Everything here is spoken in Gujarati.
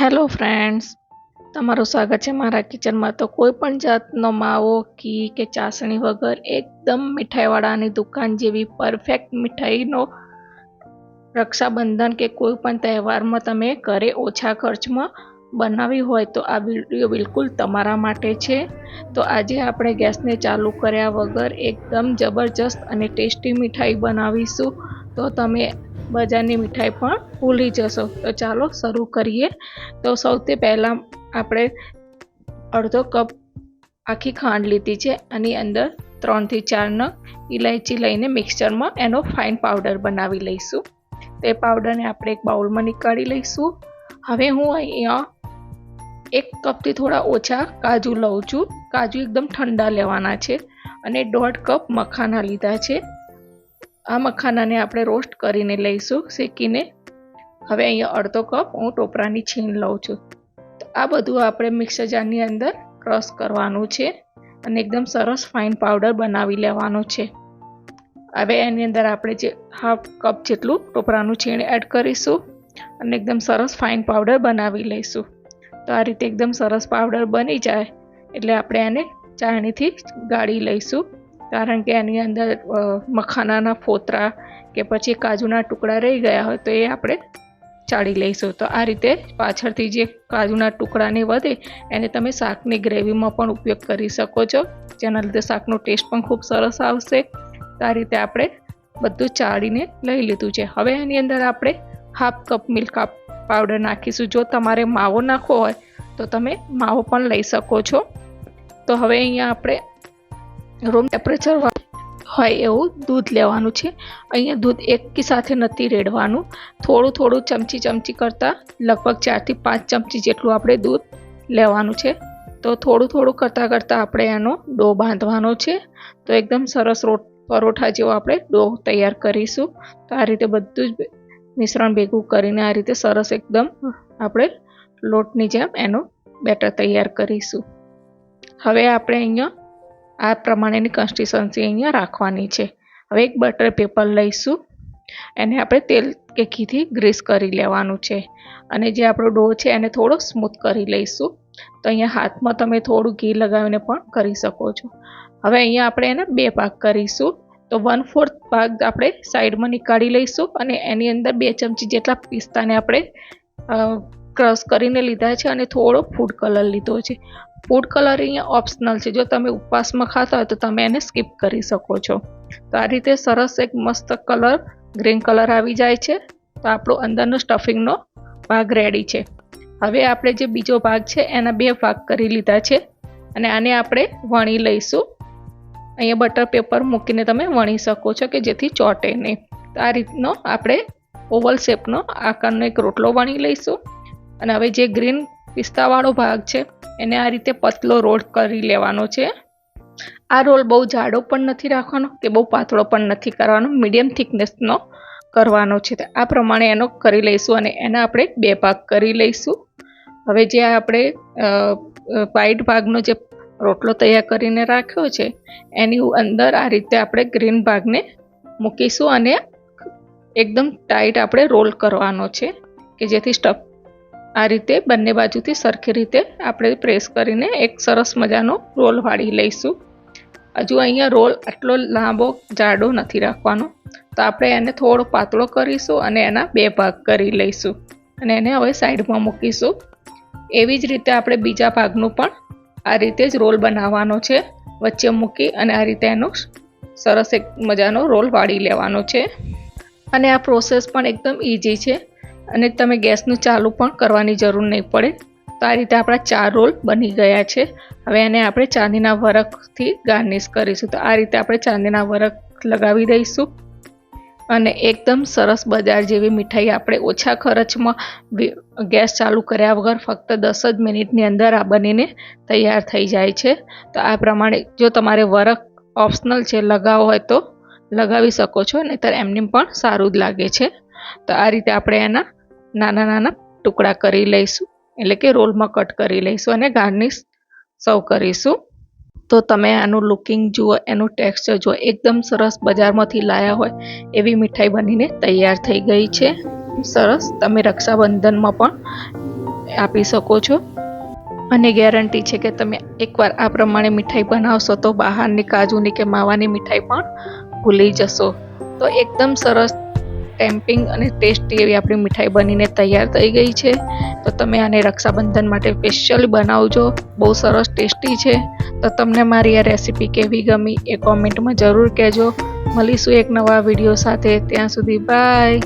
હેલો ફ્રેન્ડ્સ, તમારું સ્વાગત છે મારા કિચનમાં। તો કોઈ પણ જાતનો માવો ઘી કે ચાસણી વગર એકદમ મીઠાઈવાળાની દુકાન જેવી પરફેક્ટ મીઠાઈનો રક્ષાબંધન કે કોઈ પણ તહેવારમાં તમે ઘરે ઓછા ખર્ચમાં બનાવી હોય તો આ વિડીયો બિલકુલ તમારા માટે છે। તો આજે આપણે ગેસને ચાલુ કર્યા વગર એકદમ જબરજસ્ત અને ટેસ્ટી મીઠાઈ બનાવીશું, તો તમે બજારની મીઠાઈ પણ ભૂલી જશો। તો ચાલો શરૂ કરીએ। તો સૌથી પહેલાં આપણે અડધો કપ આખી ખાંડ લીધી છે, આની અંદર 3 થી 4 નંગ ઇલાયચી લઈને મિક્સચરમાં એનો ફાઇન પાવડર બનાવી લઈશું। તે પાવડરને આપણે એક બાઉલમાં નીકાળી લઈશું। હવે હું અહીંયા 1 કપથી થોડા ઓછા કાજુ લઉં છું। કાજુ એકદમ ઠંડા લેવાના છે અને 1.5 કપ મખાના લીધા છે। આ મખાનાને આપણે રોસ્ટ કરીને લઈશું શેકીને। હવે અહીંયા અડધો કપ હું ટોપરાની છીણ લઉં છું। તો આ બધું આપણે મિક્સર જારની અંદર ક્રશ કરવાનું છે અને એકદમ સરસ ફાઇન પાવડર બનાવી લેવાનો છે। હવે એની અંદર આપણે જે હાફ કપ જેટલું ટોપરાનું છીણ એડ કરીશું અને એકદમ સરસ ફાઇન પાવડર બનાવી લઈશું। તો આ રીતે એકદમ સરસ પાવડર બની જાય એટલે આપણે એને ચાળણીથી ગાળી લઈશું, કારણ કે એની અંદર મખાનાના ફોતરા કે પછી કાજુના ટુકડા રહી ગયા હોય તો એ આપણે ચાળી લઈશું। તો આ રીતે પાછળથી જે કાજુના ટુકડાને વધે એને તમે શાકની ગ્રેવીમાં પણ ઉપયોગ કરી શકો છો, જેના લીધે શાકનો ટેસ્ટ પણ ખૂબ સરસ આવશે। તો આ રીતે આપણે બધું ચાળીને લઈ લીધું છે। હવે એની અંદર આપણે હાફ કપ મિલ્ક પાવડર નાખીશું। જો તમારે માવો નાખવો હોય તો તમે માવો પણ લઈ શકો છો। તો હવે અહીંયા આપણે રૂમ ટેમ્પરેચર હોય એવું દૂધ લેવાનું છે। અહીંયા દૂધ એકી સાથે નથી રેડવાનું, થોડું થોડું ચમચી કરતાં લગભગ 4 થી 5 ચમચી જેટલું આપણે દૂધ લેવાનું છે। તો થોડું થોડું કરતાં આપણે એનો ડો બાંધવાનો છે। તો એકદમ સરસ પરોઠા જેવો આપણે ડો તૈયાર કરીશું। તો આ રીતે બધું જ મિશ્રણ ભેગું કરીને આ રીતે સરસ એકદમ આપણે લોટની જેમ એનો બેટર તૈયાર કરીશું। હવે આપણે અહીંયા આ પ્રમાણેની કન્સિસ્ટન્સી અહીંયા રાખવાની છે। હવે એક બટર પેપર લઈશું, એને આપણે તેલ કે ઘીથી ગ્રીસ કરી લેવાનું છે અને જે આપણો ડો છે એને થોડો સ્મૂથ કરી લઈશું। તો અહીંયા હાથમાં તમે થોડું ઘી લગાવીને પણ કરી શકો છો। હવે અહીંયા આપણે એના 2 ભાગ કરીશું। તો 1/4 ભાગ આપણે સાઈડમાં નીકાળી લઈશું અને એની અંદર 2 ચમચી જેટલા પિસ્તાને આપણે ક્રશ કરીને લીધા છે અને થોડો ફૂડ કલર લીધો છે। ફૂડ કલર અહીંયા ઓપ્શનલ છે, જો તમે ઉપવાસમાં ખાતા હોય તો તમે એને સ્કીપ કરી શકો છો। તો આ રીતે સરસ એક મસ્ત કલર ગ્રીન કલર આવી જાય છે તો આપણો અંદરનો સ્ટફિંગનો ભાગ રેડી છે। હવે આપણે જે બીજો ભાગ છે એના 2 ભાગ કરી લીધા છે અને આને આપણે વણી લઈશું। અહીંયા બટર પેપર મૂકીને તમે વણી શકો છો કે જેથી ચોંટે નહીં। તો આ રીતનો આપણે ઓવલ શેપનો આકારનો એક રોટલો વણી લઈશું અને હવે જે ગ્રીન પિસ્તાવાળો ભાગ છે એને આ રીતે પતલો રોલ કરી લેવાનો છે। આ રોલ બહુ જાડો પણ નથી રાખવાનો કે બહુ પાતળો પણ નથી કરવાનો, મીડિયમ થિકનેસનો કરવાનો છે। તો આ પ્રમાણે એનો કરી લઈશું અને એના આપણે 2 ભાગ કરી લઈશું। હવે જે આપણે વ્હાઈટ ભાગનો જે રોટલો તૈયાર કરીને રાખ્યો છે એની અંદર આ રીતે આપણે ગ્રીન ભાગને મૂકીશું અને એકદમ ટાઈટ આપણે રોલ કરવાનો છે કે જેથી સ્ટફ આ રીતે બંને બાજુથી સરખી રીતે આપણે પ્રેસ કરીને એક સરસ મજાનો રોલ વાળી લઈશું। હજુ અહીંયા રોલ આટલો લાંબો જાડો નથી રાખવાનો, તો આપણે એને થોડો પાતળો કરીશું અને એના 2 ભાગ કરી લઈશું અને એને હવે સાઈડમાં મૂકીશું। એવી જ રીતે આપણે બીજા ભાગનું પણ આ રીતે જ રોલ બનાવવાનો છે, વચ્ચે મૂકી અને આ રીતે એનો સરસ એક મજાનો રોલ વાળી લેવાનો છે અને આ પ્રોસેસ પણ એકદમ ઇઝી છે અને તમે ગેસનું ચાલુ પણ કરવાની જરૂર નહીં પડે। તો આ રીતે આપણા 4 રોલ બની ગયા છે। હવે એને આપણે ચાંદીના વરખથી ગાર્નિશ કરીશું। તો આ રીતે આપણે ચાંદીના વરખ લગાવી દઈશું અને એકદમ સરસ બજાર જેવી મીઠાઈ આપણે ઓછા ખર્ચમાં ગેસ ચાલુ કર્યા વગર ફક્ત 10 જ મિનિટની અંદર આ બનીને તૈયાર થઈ જાય છે। તો આ પ્રમાણે જો તમારે વરખ ઓપ્શનલ છે, લગાવો હોય તો લગાવી શકો છો, નહીંતર એમનેમ પણ સારું જ લાગે છે। તો આ રીતે આપણે એના નાના નાના ટુકડા કરી લઈશું, એટલે કે રોલમાં કટ કરી લઈશું અને ગાર્નિશ સર્વ કરીશું। તો તમે આનું લુકિંગ જુઓ, એનું ટેક્સચર જુઓ, એકદમ સરસ બજારમાંથી લાયા હોય એવી મીઠાઈ બનીને તૈયાર થઈ ગઈ છે। સરસ તમે રક્ષાબંધનમાં પણ આપી શકો છો. અને ગેરંટી છે કે તમે એકવાર આ પ્રમાણે મીઠાઈ બનાવશો તો બહારની કાજુની કે માવાની મીઠાઈ પણ ભૂલી જશો. તો એકદમ સરસ ટેમ્પિંગ અને ટેસ્ટી એવી આપણી મીઠાઈ બનીને તૈયાર થઈ ગઈ છે. તો તમે આને રક્ષાબંધન માટે સ્પેશિયલી બનાવજો, બહુ સરસ ટેસ્ટી છે. તો તમને મારી આ રેસીપી કેવી ગમી એ કોમેન્ટમાં જરૂર કહેજો. મળીશું એક નવા વિડીયો સાથે. ત્યાં સુધી બાય.